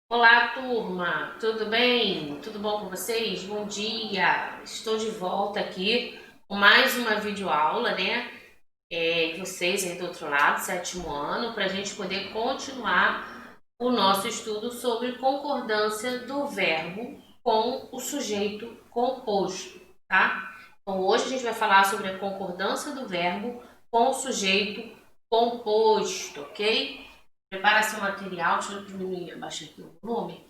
Olá, turma! Tudo bem? Tudo bom com vocês? Bom dia! Estou de volta aqui com mais uma videoaula, né? Vocês aí do outro lado, sétimo ano, para a gente poder continuar o nosso estudo sobre concordância do verbo com o sujeito composto, tá? Então, hoje a gente vai falar sobre a concordância do verbo com o sujeito composto, ok? Prepara seu material, deixa eu diminuir, abaixar aqui o volume,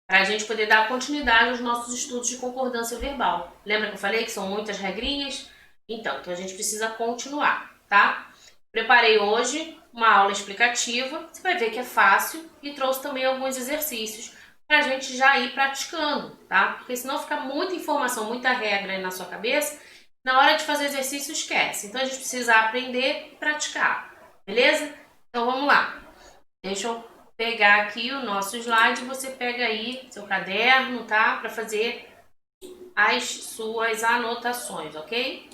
para a gente poder dar continuidade aos nossos estudos de concordância verbal. Lembra que eu falei que são muitas regrinhas? Então a gente precisa continuar, tá? Preparei hoje uma aula explicativa, você vai ver que é fácil e trouxe também alguns exercícios para a gente já ir praticando, tá? Porque senão fica muita informação, muita regra aí na sua cabeça, na hora de fazer exercício esquece. Então a gente precisa aprender e praticar, beleza? Então vamos lá. Deixa eu pegar aqui o nosso slide, você pega aí seu caderno, tá? Para fazer as suas anotações, ok?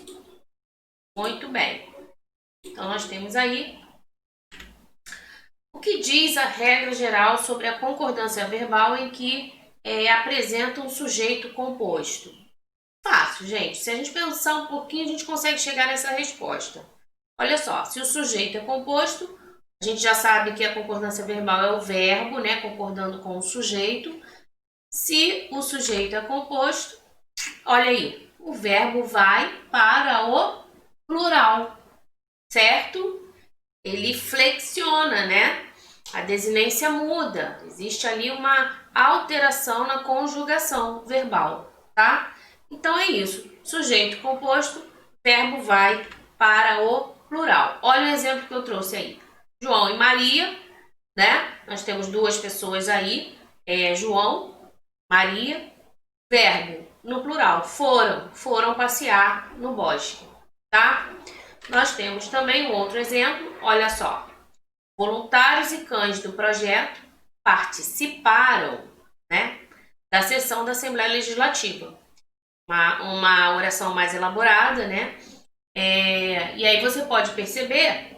Muito bem. Então nós temos aí o que diz a regra geral sobre a concordância verbal em que apresenta um sujeito composto. Fácil, gente. Se a gente pensar um pouquinho, a gente consegue chegar nessa resposta. Olha só, se o sujeito é composto, a gente já sabe que a concordância verbal é o verbo, né, concordando com o sujeito. Se o sujeito é composto, olha aí, o verbo vai para o plural, certo? Ele flexiona, né? A desinência muda. Existe ali uma alteração na conjugação verbal, tá? Então é isso. Sujeito composto, verbo vai para o plural. Olha o exemplo que eu trouxe aí. João e Maria, né? Nós temos duas pessoas aí, João, Maria, verbo no plural, foram passear no bosque, tá? Nós temos também um outro exemplo, olha só. Voluntários e cães do projeto participaram, né, da sessão da Assembleia Legislativa. Uma oração mais elaborada, né? E aí você pode perceber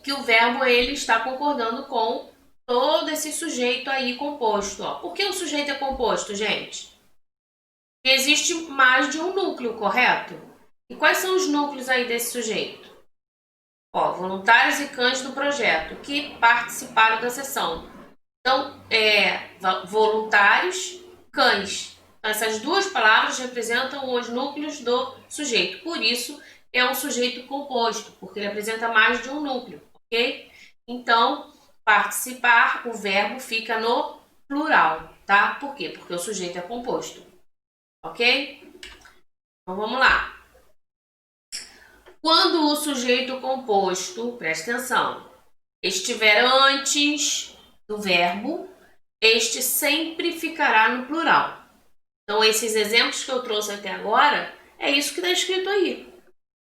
que o verbo ele está concordando com todo esse sujeito aí composto. Ó. Por que o sujeito é composto, gente? Porque existe mais de um núcleo, correto? E quais são os núcleos aí desse sujeito? Ó, voluntários e cães do projeto que participaram da sessão. Então, voluntários, cães. Então, essas duas palavras representam os núcleos do sujeito. Por isso, é um sujeito composto, porque ele apresenta mais de um núcleo, ok? Então, participar, o verbo fica no plural, tá? Por quê? Porque o sujeito é composto, ok? Então, vamos lá. Quando o sujeito composto, presta atenção, estiver antes do verbo, este sempre ficará no plural. Então, esses exemplos que eu trouxe até agora, é isso que está escrito aí.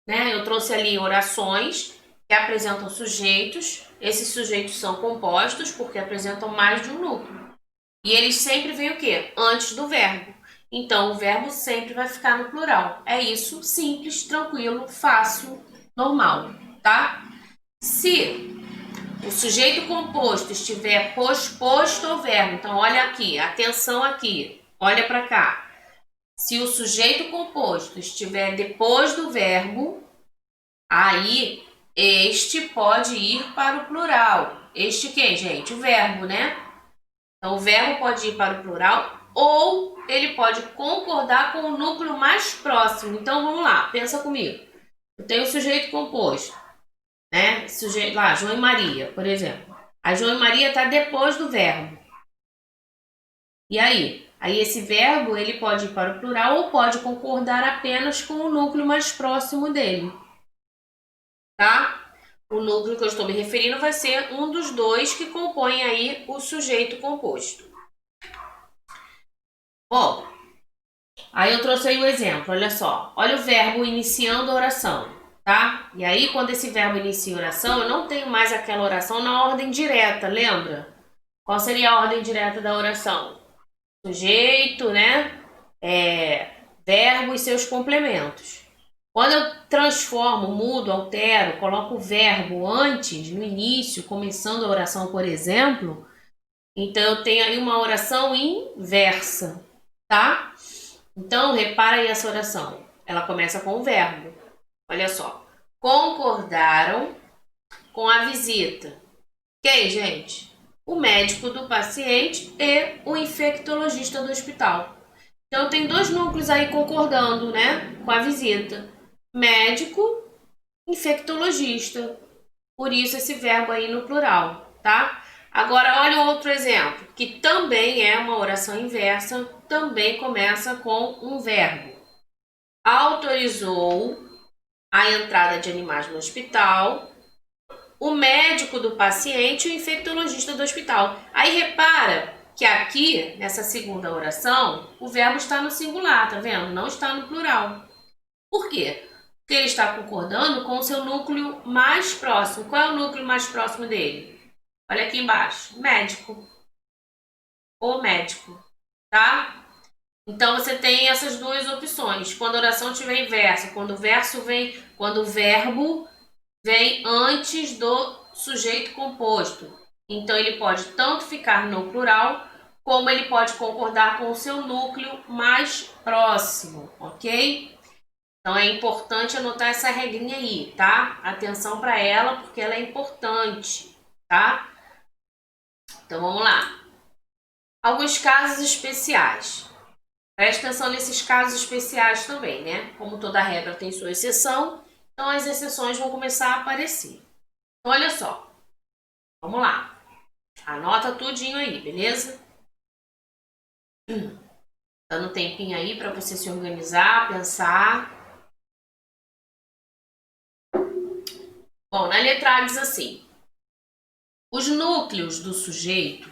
Né? Eu trouxe ali orações que apresentam sujeitos. Esses sujeitos são compostos porque apresentam mais de um núcleo. E eles sempre vêm o quê? Antes do verbo. Então, o verbo sempre vai ficar no plural. É isso, simples, tranquilo, fácil, normal, tá? Se o sujeito composto estiver posposto ao verbo, então olha aqui, atenção aqui, olha para cá. Se o sujeito composto estiver depois do verbo, aí este pode ir para o plural. Este quem, gente? O verbo, né? Então o verbo pode ir para o plural ou ele pode concordar com o núcleo mais próximo. Então vamos lá, pensa comigo. Eu tenho o sujeito composto, né? Sujeito lá, João e Maria, por exemplo. A João e Maria está depois do verbo. E aí? Aí esse verbo ele pode ir para o plural ou pode concordar apenas com o núcleo mais próximo dele, tá? O núcleo que eu estou me referindo vai ser um dos dois que compõem aí o sujeito composto. Bom, aí eu trouxe aí o exemplo, olha só. Olha o verbo iniciando a oração, tá? E aí quando esse verbo inicia a oração, eu não tenho mais aquela oração na ordem direta, lembra? Qual seria a ordem direta da oração? Sujeito, né? Verbo e seus complementos. Quando eu transformo, mudo, altero, coloco o verbo antes, no início, começando a oração, por exemplo, Então, eu tenho aí uma oração inversa, tá? Então, repara aí essa oração. Ela começa com o verbo. Olha só. Concordaram com a visita. Quem, gente? O médico do paciente e o infectologista do hospital. Então, tem dois núcleos aí concordando, né? Com a visita. Médico, infectologista. Por isso esse verbo aí no plural, tá? Agora, olha outro exemplo, que também é uma oração inversa, também começa com um verbo. Autorizou a entrada de animais no hospital, o médico do paciente e o infectologista do hospital. Aí repara que aqui, nessa segunda oração, o verbo está no singular, tá vendo? Não está no plural. Por quê? Porque ele está concordando com o seu núcleo mais próximo. Qual é o núcleo mais próximo dele? Olha aqui embaixo. Médico. O médico, tá? Então você tem essas duas opções. Quando a oração estiver inversa, quando o verbo vem antes do sujeito composto. Então ele pode tanto ficar no plural, como ele pode concordar com o seu núcleo mais próximo, ok? Então é importante anotar essa regrinha aí, tá? Atenção para ela, porque ela é importante, tá? Então vamos lá. Alguns casos especiais. Preste atenção nesses casos especiais também, né? Como toda regra tem sua exceção, então as exceções vão começar a aparecer. Então, olha só. Vamos lá. Anota tudinho aí, beleza? Dando um tempinho aí para você se organizar, pensar. Bom, na letra A diz assim: os núcleos do sujeito,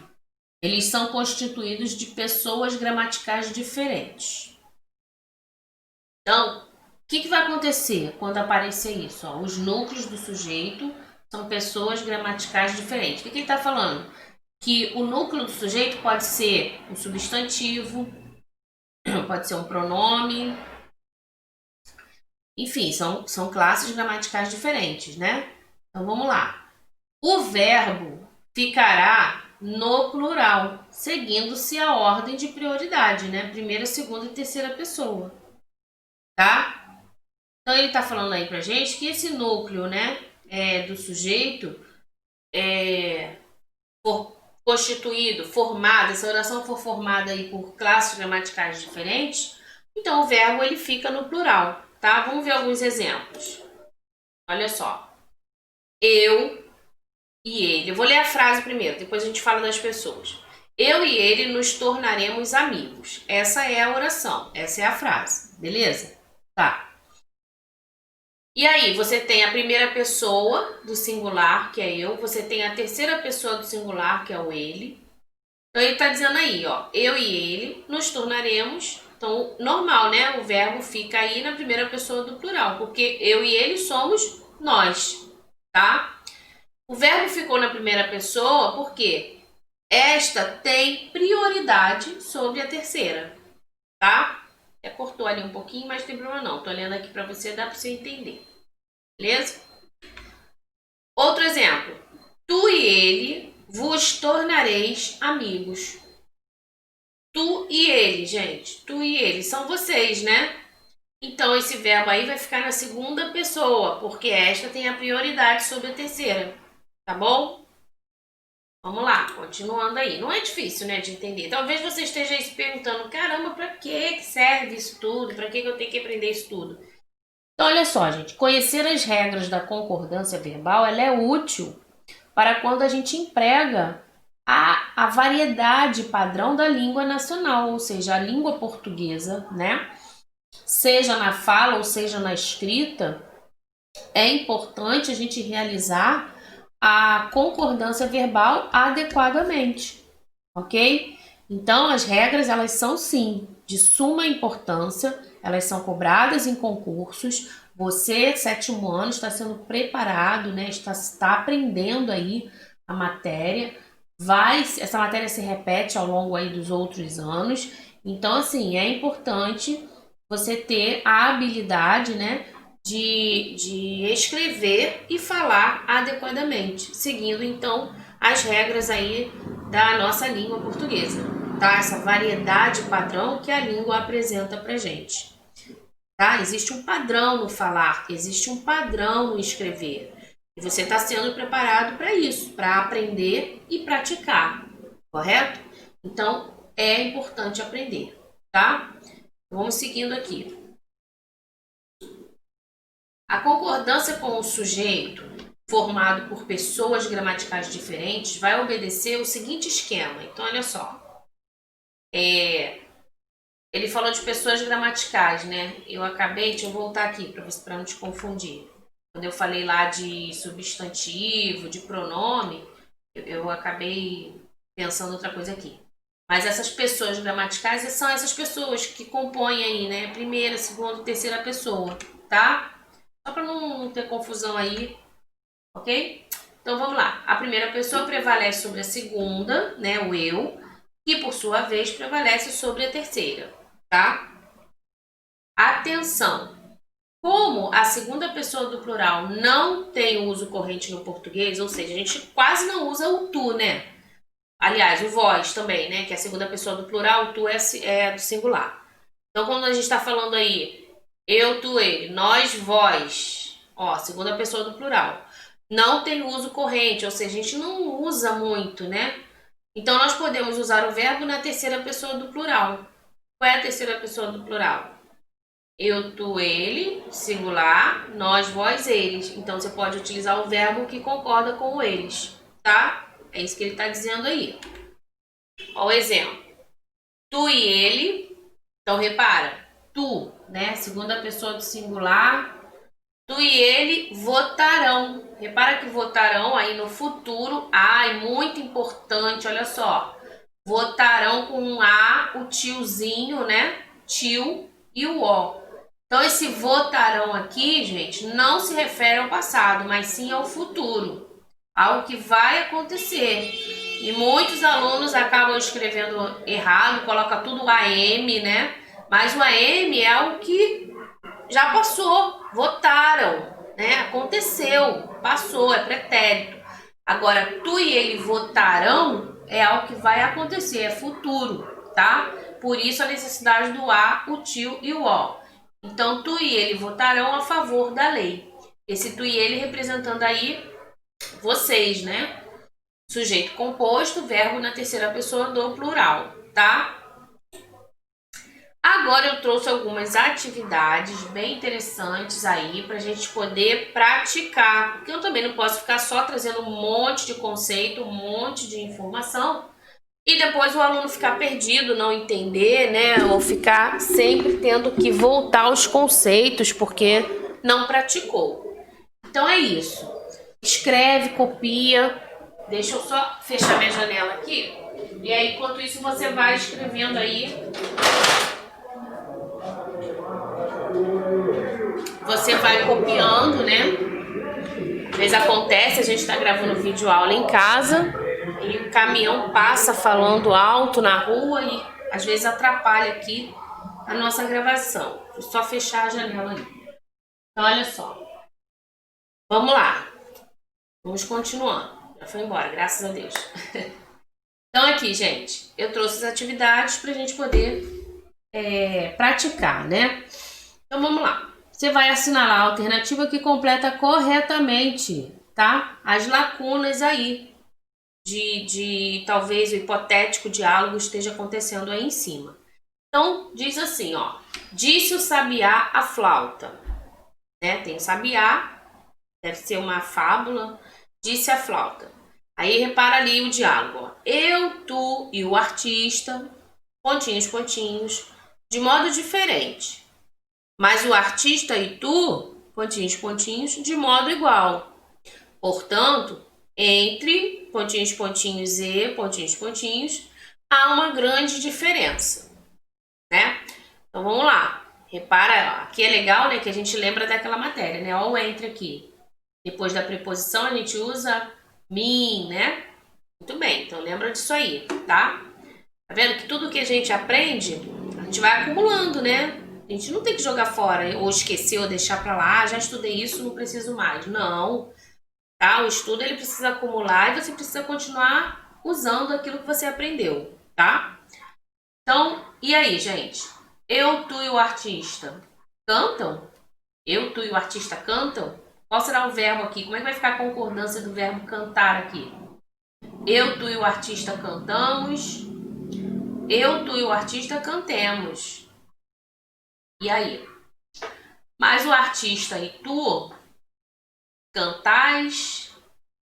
eles são constituídos de pessoas gramaticais diferentes. Então, o que vai acontecer quando aparecer isso? Ó, os núcleos do sujeito são pessoas gramaticais diferentes. O que ele está falando? Que o núcleo do sujeito pode ser um substantivo, pode ser um pronome, enfim, são classes gramaticais diferentes, né? Então vamos lá. O verbo ficará no plural, seguindo-se a ordem de prioridade, né? Primeira, segunda e terceira pessoa, tá? Então ele tá falando aí pra gente que esse núcleo, né, do sujeito for constituído, formado, essa oração for formada aí por classes gramaticais diferentes, então o verbo ele fica no plural, tá? Vamos ver alguns exemplos. Olha só. Eu e ele. Eu vou ler a frase primeiro, depois a gente fala das pessoas. Eu e ele nos tornaremos amigos. Essa é a oração, essa é a frase, beleza? Tá. E aí, você tem a primeira pessoa do singular, que é eu, você tem a terceira pessoa do singular, que é o ele. Então ele tá dizendo aí, ó, eu e ele nos tornaremos. Então, normal, né? O verbo fica aí na primeira pessoa do plural, porque eu e ele somos nós, tá? O verbo ficou na primeira pessoa porque esta tem prioridade sobre a terceira, tá? Cortou ali um pouquinho, mas não tem problema não. Tô lendo aqui para você, dá para você entender. Beleza? Outro exemplo. Tu e ele vos tornareis amigos. Tu e ele, gente. Tu e ele são vocês, né? Então esse verbo aí vai ficar na segunda pessoa, porque esta tem a prioridade sobre a terceira. Tá bom? Vamos lá, continuando aí. Não é difícil, né, de entender. Talvez você esteja aí se perguntando, caramba, para que serve isso tudo? Para que eu tenho que aprender isso tudo? Então, olha só, gente. Conhecer as regras da concordância verbal, ela é útil para quando a gente emprega a variedade padrão da língua nacional, ou seja, a língua portuguesa, né? Seja na fala ou seja na escrita, é importante a gente realizar a concordância verbal adequadamente, ok? Então, as regras, elas são sim de suma importância, elas são cobradas em concursos. Você, sétimo ano, está sendo preparado, né? Está aprendendo aí a matéria. Essa matéria se repete ao longo aí dos outros anos. Então, assim, é importante você ter a habilidade, né, de escrever e falar adequadamente, seguindo então as regras aí da nossa língua portuguesa, tá? Essa variedade padrão que a língua apresenta pra gente, tá? Existe um padrão no falar, existe um padrão no escrever. E você está sendo preparado para isso, para aprender e praticar, correto? Então, é importante aprender, tá? Vamos seguindo aqui. A concordância com o sujeito, formado por pessoas gramaticais diferentes, vai obedecer o seguinte esquema. Então, olha só. Ele falou de pessoas gramaticais, né? Deixa eu voltar aqui para não te confundir. Quando eu falei lá de substantivo, de pronome, eu acabei pensando outra coisa aqui. Mas essas pessoas gramaticais são essas pessoas que compõem aí, né? Primeira, segunda, terceira pessoa, tá? Só para não ter confusão aí, ok? Então vamos lá. A primeira pessoa prevalece sobre a segunda, né? O eu, que por sua vez prevalece sobre a terceira, tá? Atenção! Como a segunda pessoa do plural não tem uso corrente no português, ou seja, a gente quase não usa o tu, né? Aliás, o vós também, né? Que é a segunda pessoa do plural, o tu é do singular. Então, quando a gente está falando aí, eu, tu, ele, nós, vós, ó, segunda pessoa do plural, não tem uso corrente, ou seja, a gente não usa muito, né? Então, nós podemos usar o verbo na terceira pessoa do plural. Qual é a terceira pessoa do plural? Eu, tu, ele, singular, nós, vós, eles. Então, você pode utilizar o verbo que concorda com o eles, tá? É isso que ele está dizendo aí. Ó, o exemplo. Tu e ele. Então, repara. Tu, né? Segunda pessoa do singular. Tu e ele votarão. Repara que votarão aí no futuro. É muito importante, olha só. Votarão com um A, o tiozinho, né? Tio e o O. Então, esse votarão aqui, gente, não se refere ao passado, mas sim ao futuro. Algo que vai acontecer. E muitos alunos acabam escrevendo errado, coloca tudo AM, né? Mas o AM é algo que já passou, votaram, né? Aconteceu, passou, é pretérito. Agora, tu e ele votarão é algo que vai acontecer, é futuro, tá? Por isso a necessidade do A, o tio e o O. Então, tu e ele votarão a favor da lei. Esse tu e ele representando aí vocês, né? Sujeito composto, verbo na terceira pessoa do plural, tá? Agora eu trouxe algumas atividades bem interessantes aí para a gente poder praticar, porque eu também não posso ficar só trazendo um monte de conceito, um monte de informação e depois o aluno ficar perdido, não entender, né? Ou ficar sempre tendo que voltar aos conceitos porque não praticou. Então é isso. Escreve, copia. Deixa eu só fechar minha janela aqui. E aí, enquanto isso, você vai escrevendo aí. Você vai copiando, né? Às vezes acontece, a gente tá gravando vídeo aula em casa e o caminhão passa falando alto na rua e às vezes atrapalha aqui a nossa gravação. Vou só fechar a janela ali. Então, olha só. Vamos lá. Vamos continuando. Já foi embora, graças a Deus. Então, aqui, gente, eu trouxe as atividades pra gente poder praticar, né? Então, vamos lá. Você vai assinalar a alternativa que completa corretamente, tá? As lacunas aí de talvez o hipotético diálogo esteja acontecendo aí em cima. Então, diz assim, ó. Disse o sabiá à flauta. Né? Tem o sabiá, deve ser uma fábula. Disse a flauta. Aí, repara ali o diálogo. Ó. Eu, tu e o artista, pontinhos, pontinhos, de modo diferente. Mas o artista e tu, pontinhos, pontinhos, de modo igual. Portanto, entre pontinhos, pontinhos e pontinhos, pontinhos, há uma grande diferença, né? Então, vamos lá. Repara, aqui é legal, né, que a gente lembra daquela matéria, né? Olha o entre aqui. Depois da preposição, a gente usa mim, né? Muito bem, então lembra disso aí, tá? Tá vendo que tudo que a gente aprende, a gente vai acumulando, né? A gente não tem que jogar fora, ou esquecer, ou deixar pra lá, já estudei isso, não preciso mais. Não, tá? O estudo, ele precisa acumular e você precisa continuar usando aquilo que você aprendeu, tá? Então, e aí, gente? Eu, tu e o artista cantam? Eu, tu e o artista cantam? Qual será o verbo aqui? Como é que vai ficar a concordância do verbo cantar aqui? Eu, tu e o artista cantamos. Eu, tu e o artista cantemos. E aí? Mas o artista e tu cantais,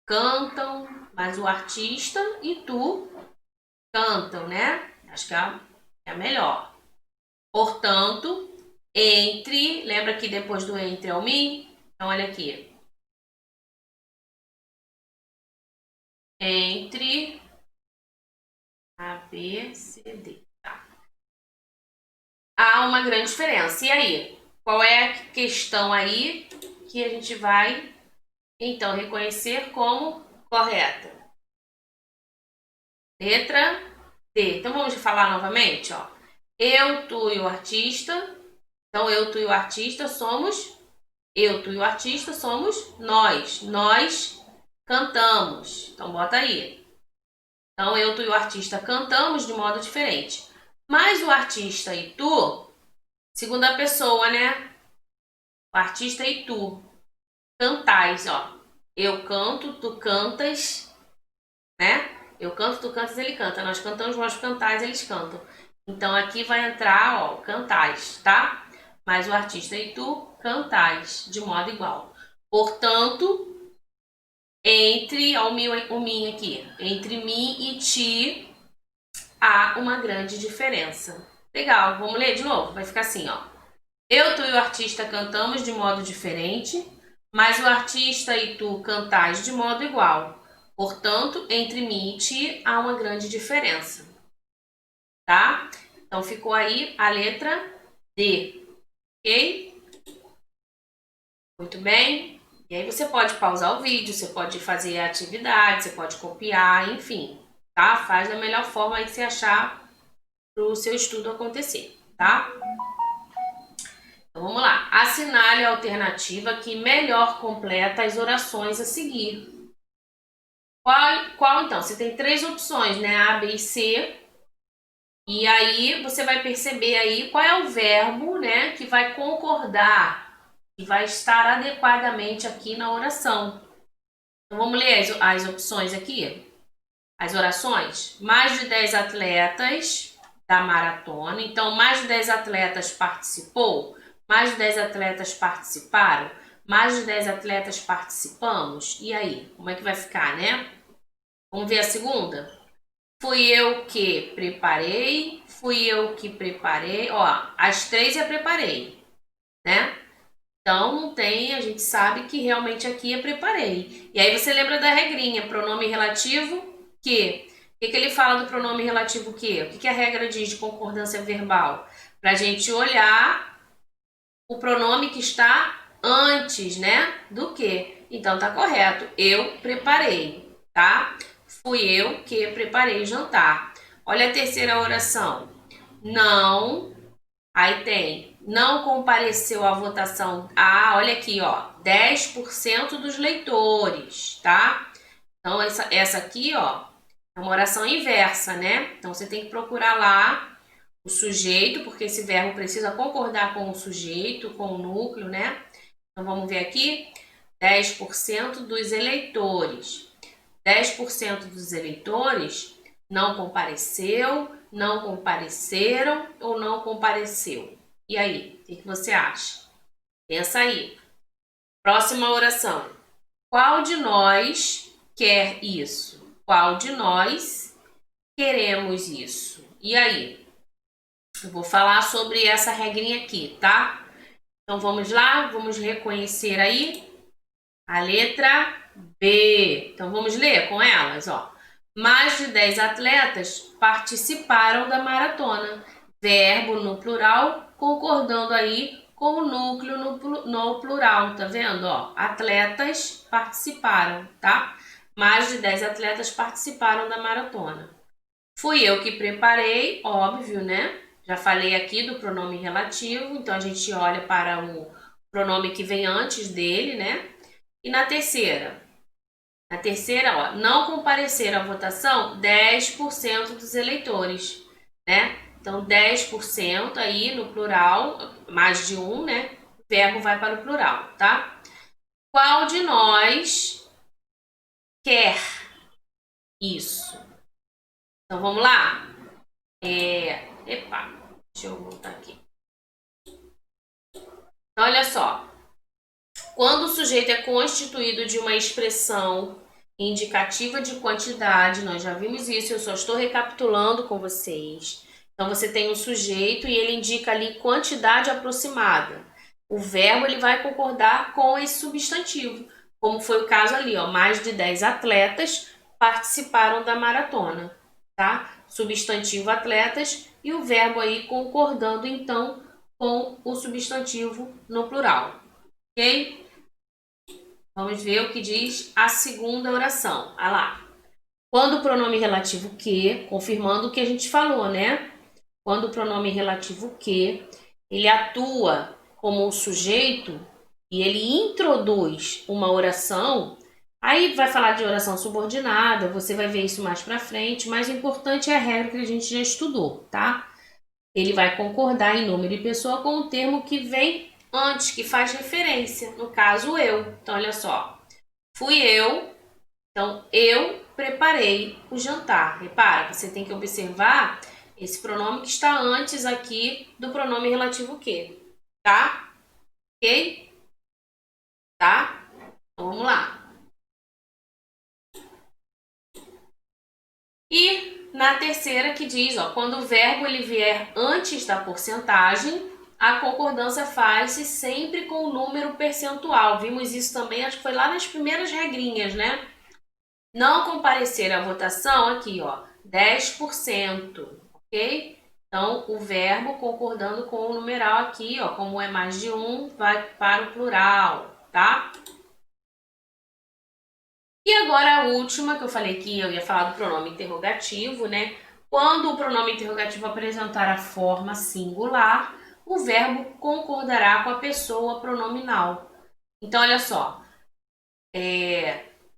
cantam, mas o artista e tu cantam, né? Acho que é melhor. Portanto, entre, lembra que depois do entre é o me? Então, olha aqui. Entre A, B, C, D. Tá. Há uma grande diferença. E aí? Qual é a questão aí que a gente vai, então, reconhecer como correta? Letra D. Então, vamos falar novamente, ó. Eu, tu e o artista. Então, eu, tu e o artista somos... Eu, tu e o artista somos nós. Nós cantamos. Então, bota aí. Então, eu, tu e o artista cantamos de modo diferente. Mas o artista e tu, segunda pessoa, né? O artista e tu cantais, ó. Eu canto, tu cantas, né? Eu canto, tu cantas, ele canta. Nós cantamos, vós cantais, eles cantam. Então, aqui vai entrar, ó, cantais, tá? Mas o artista e tu cantais, de modo igual. Portanto, entre, ó, o mim aqui, entre mim e ti, há uma grande diferença. Legal, vamos ler de novo? Vai ficar assim, ó. Eu, tu e o artista cantamos de modo diferente, mas o artista e tu cantais de modo igual. Portanto, entre mim e ti há uma grande diferença. Tá? Então, ficou aí a letra D. Ok? Muito bem. E aí você pode pausar o vídeo, você pode fazer a atividade, você pode copiar, enfim. Tá? Faz da melhor forma aí que você achar para o seu estudo acontecer. Tá? Então, vamos lá. Assinale a alternativa que melhor completa as orações a seguir. Qual então? Você tem três opções, né? A, B e C. E aí você vai perceber aí qual é o verbo, né, que vai concordar, que vai estar adequadamente aqui na oração. Então vamos ler as opções aqui? As orações? Mais de 10 atletas da maratona. Então, mais de 10 atletas participou? Mais de 10 atletas participaram? Mais de 10 atletas participamos? E aí? Como é que vai ficar, né? Vamos ver a segunda? Fui eu que preparei. Fui eu que preparei. Ó, as três eu preparei, né? Então, não tem, a gente sabe que realmente aqui é preparei. E aí você lembra da regrinha, pronome relativo que. O que ele fala do pronome relativo que? O que a regra diz de concordância verbal? Para a gente olhar o pronome que está antes, né? Do que. Então, tá correto. Eu preparei, tá? Fui eu que preparei o jantar. Olha a terceira oração. Não. Aí tem, não compareceu à votação. Ah, olha aqui, ó, 10% dos leitores, tá? Então, essa aqui, ó, é uma oração inversa, né? Então, você tem que procurar lá o sujeito, porque esse verbo precisa concordar com o sujeito, com o núcleo, né? Então, vamos ver aqui, 10% dos eleitores. 10% dos eleitores não compareceu, não compareceram ou não compareceu. E aí, o que você acha? Pensa aí. Próxima oração. Qual de nós quer isso? Qual de nós queremos isso? E aí? Eu vou falar sobre essa regrinha aqui, tá? Então vamos lá, vamos reconhecer aí a letra B. Então vamos ler com elas, ó. Mais de 10 atletas participaram da maratona. Verbo no plural, concordando aí com o núcleo no plural, tá vendo? Ó, atletas participaram, tá? Mais de 10 atletas participaram da maratona. Fui eu que preparei, óbvio, né? Já falei aqui do pronome relativo, então a gente olha para o pronome que vem antes dele, né? E na terceira, Na terceira, ó, não comparecer à votação 10% dos eleitores, né? Então, 10% aí no plural, mais de um, né? O verbo vai para o plural, tá? Qual de nós quer isso? Então, vamos lá? Epa, deixa eu voltar aqui. Então, olha só. Quando o sujeito é constituído de uma expressão indicativa de quantidade, nós já vimos isso, eu só estou recapitulando com vocês. Então você tem um sujeito e ele indica ali quantidade aproximada. O verbo ele vai concordar com esse substantivo, como foi o caso ali, ó, mais de 10 atletas participaram da maratona, tá? Substantivo atletas e o verbo aí concordando então com o substantivo no plural, ok? Vamos ver o que diz a segunda oração. Olha lá. Quando o pronome relativo que, confirmando o que a gente falou, né? Quando o pronome relativo que, ele atua como um sujeito e ele introduz uma oração, aí vai falar de oração subordinada, você vai ver isso mais pra frente, mas o importante é a regra que a gente já estudou, tá? Ele vai concordar em número e pessoa com o termo que vem antes, que faz referência, no caso eu. Então, olha só, fui eu, então eu preparei o jantar. Repara, você tem que observar esse pronome que está antes aqui do pronome relativo que, tá? Ok? Tá? Então, vamos lá. E na terceira que diz, ó, quando o verbo ele vier antes da porcentagem, a concordância faz-se sempre com o número percentual. Vimos isso também, acho que foi lá nas primeiras regrinhas, né? Não comparecer à votação, aqui, ó, 10%, ok? Então, o verbo concordando com o numeral aqui, ó, como é mais de um, vai para o plural, tá? E agora a última, que eu falei que eu ia falar do pronome interrogativo, né? Quando o pronome interrogativo apresentar a forma singular, o verbo concordará com a pessoa pronominal. Então, olha só.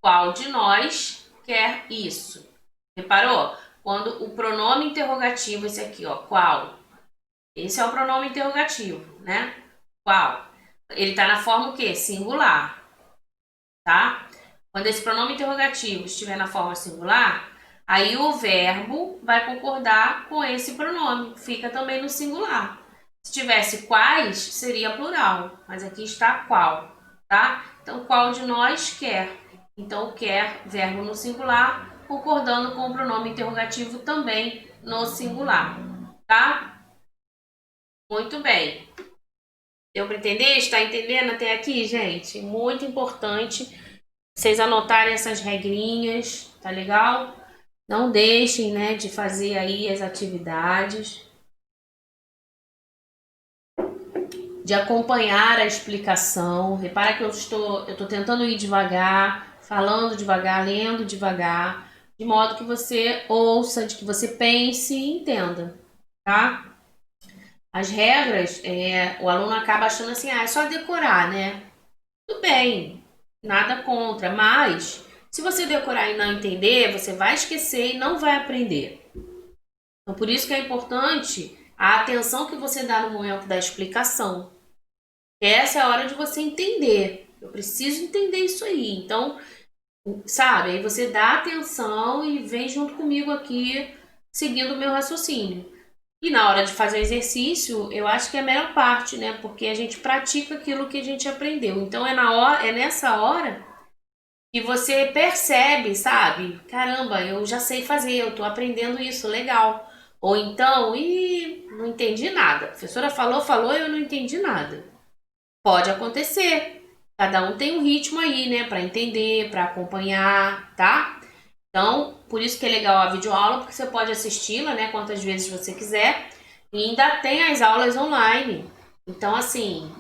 Qual de nós quer isso? Reparou? Quando o pronome interrogativo, esse aqui, ó, qual? Esse é o pronome interrogativo, né? Qual? Ele tá na forma o quê? Singular, tá? Quando esse pronome interrogativo estiver na forma singular, aí o verbo vai concordar com esse pronome, fica também no singular. Se tivesse quais, seria plural, mas aqui está qual, tá? Então, qual de nós quer? Então, quer, verbo no singular, concordando com o pronome interrogativo também no singular, tá? Muito bem. Deu para entender? Está entendendo até aqui, gente? Muito importante vocês anotarem essas regrinhas, tá legal? Não deixem, né, de fazer aí as atividades, de acompanhar a explicação. Repara que eu estou tentando ir devagar, falando devagar, lendo devagar, de modo que você ouça, de que você pense e entenda, tá? As regras, o aluno acaba achando assim, é só decorar, né? Tudo bem, nada contra, mas se você decorar e não entender, você vai esquecer e não vai aprender. Então, por isso que é importante a atenção que você dá no momento da explicação. Essa é a hora de você entender. Eu preciso entender isso aí. Então, sabe, aí você dá atenção e vem junto comigo aqui, seguindo o meu raciocínio. E na hora de fazer o exercício, eu acho que é a melhor parte, né? Porque a gente pratica aquilo que a gente aprendeu. Então é nessa hora que você percebe, sabe? Caramba, eu já sei fazer, eu tô aprendendo isso, legal. Ou então, não entendi nada. A professora falou, eu não entendi nada. Pode acontecer. Cada um tem um ritmo aí, né, para entender, para acompanhar, tá? Então, por isso que é legal a videoaula, porque você pode assisti-la, né, quantas vezes você quiser. E ainda tem as aulas online. Então, assim,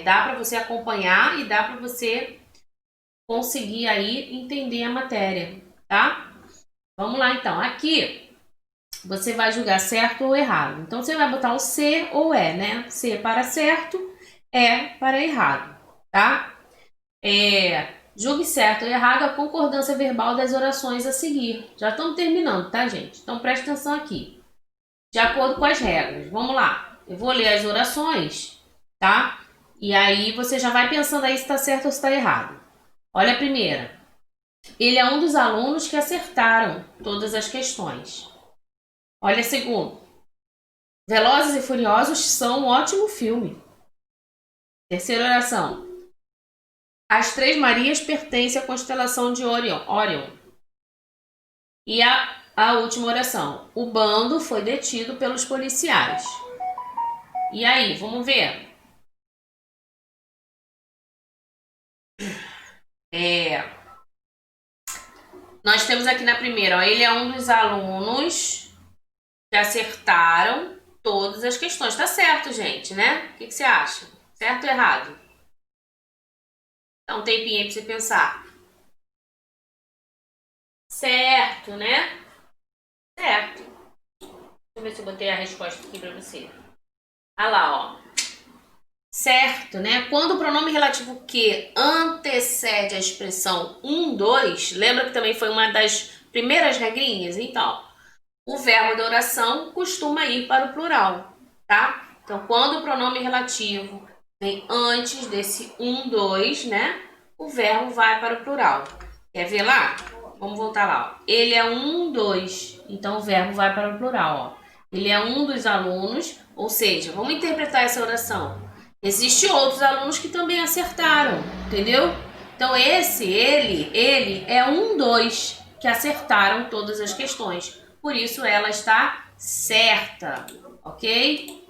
dá para você acompanhar e dá para você conseguir aí entender a matéria, tá? Vamos lá, então. Aqui, você vai julgar certo ou errado. Então, você vai botar o C ou é, né? C para certo, é para errado, tá? Julgue certo ou errado a concordância verbal das orações a seguir. Já estamos terminando, tá, gente? Então preste atenção aqui. De acordo com as regras. Vamos lá. Eu vou ler as orações, tá? E aí você já vai pensando aí se está certo ou se está errado. Olha a primeira. Ele é um dos alunos que acertaram todas as questões. Olha a segunda. Velozes e Furiosos são um ótimo filme. Terceira oração. As Três Marias pertencem à constelação de Orion. E a última oração. O bando foi detido pelos policiais. E aí, vamos ver. Nós temos aqui na primeira, ó, ele é um dos alunos que acertaram todas as questões. Tá certo, gente, né? O que você acha? Certo ou errado? Dá um tempinho aí pra você pensar. Certo, né? Certo. Deixa eu ver se eu botei a resposta aqui pra você. Ah lá, ó. Certo, né? Quando o pronome relativo que antecede a expressão 2, lembra que também foi uma das primeiras regrinhas? Então, o verbo da oração costuma ir para o plural, tá? Então, quando o pronome relativo vem antes desse 2, né? O verbo vai para o plural. Quer ver lá? Vamos voltar lá. Ó. Ele é 2, então o verbo vai para o plural. Ó. Ele é um dos alunos, ou seja, vamos interpretar essa oração. Existem outros alunos que também acertaram, entendeu? Então, ele é 2 que acertaram todas as questões. Por isso, ela está certa, ok?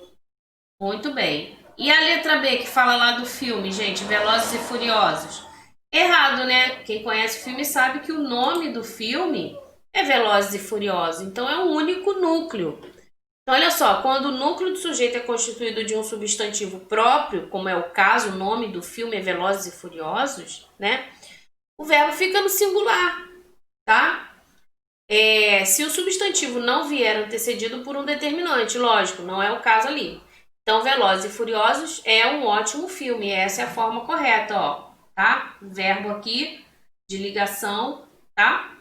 Muito bem. E a letra B, que fala lá do filme, gente, Velozes e Furiosos? Errado, né? Quem conhece o filme sabe que o nome do filme é Velozes e Furiosos. Então, é um único núcleo. Então, olha só, quando o núcleo do sujeito é constituído de um substantivo próprio, como é o caso, o nome do filme é Velozes e Furiosos, né? O verbo fica no singular, tá? Se o substantivo não vier antecedido por um determinante, lógico, não é o caso ali. Então, Velozes e Furiosos é um ótimo filme, essa é a forma correta, ó, tá? O verbo aqui de ligação, tá?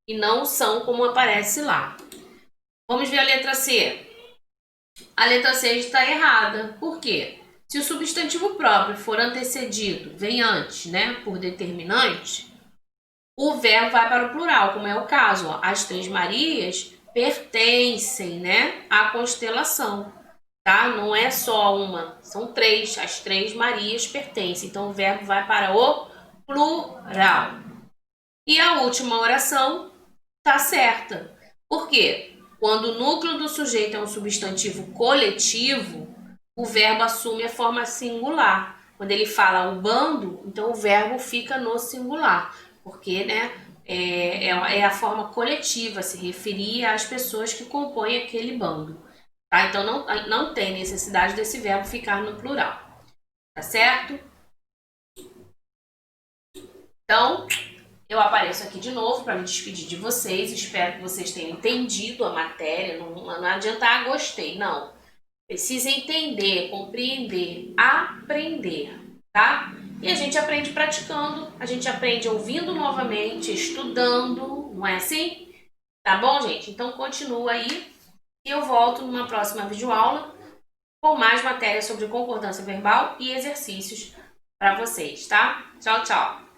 E não são como aparece lá. Vamos ver a letra C. A letra C está errada. Por quê? Se o substantivo próprio for antecedido, vem antes, né, por determinante, o verbo vai para o plural, como é o caso. Ó. As Três Marias pertencem, né, à constelação, tá? Não é só uma, são três. As Três Marias pertencem. Então, o verbo vai para o plural. E a última oração está certa. Por quê? Quando o núcleo do sujeito é um substantivo coletivo, o verbo assume a forma singular. Quando ele fala o bando, então o verbo fica no singular, porque, né, é a forma coletiva, se referir às pessoas que compõem aquele bando. Tá? Então não tem necessidade desse verbo ficar no plural. Tá certo? Então, eu apareço aqui de novo para me despedir de vocês. Espero que vocês tenham entendido a matéria. Não adianta, gostei. Não. Precisa entender, compreender, aprender, tá? E a gente aprende praticando, a gente aprende ouvindo novamente, estudando, não é assim? Tá bom, gente? Então continua aí e eu volto numa próxima videoaula com mais matéria sobre concordância verbal e exercícios para vocês, tá? Tchau, tchau!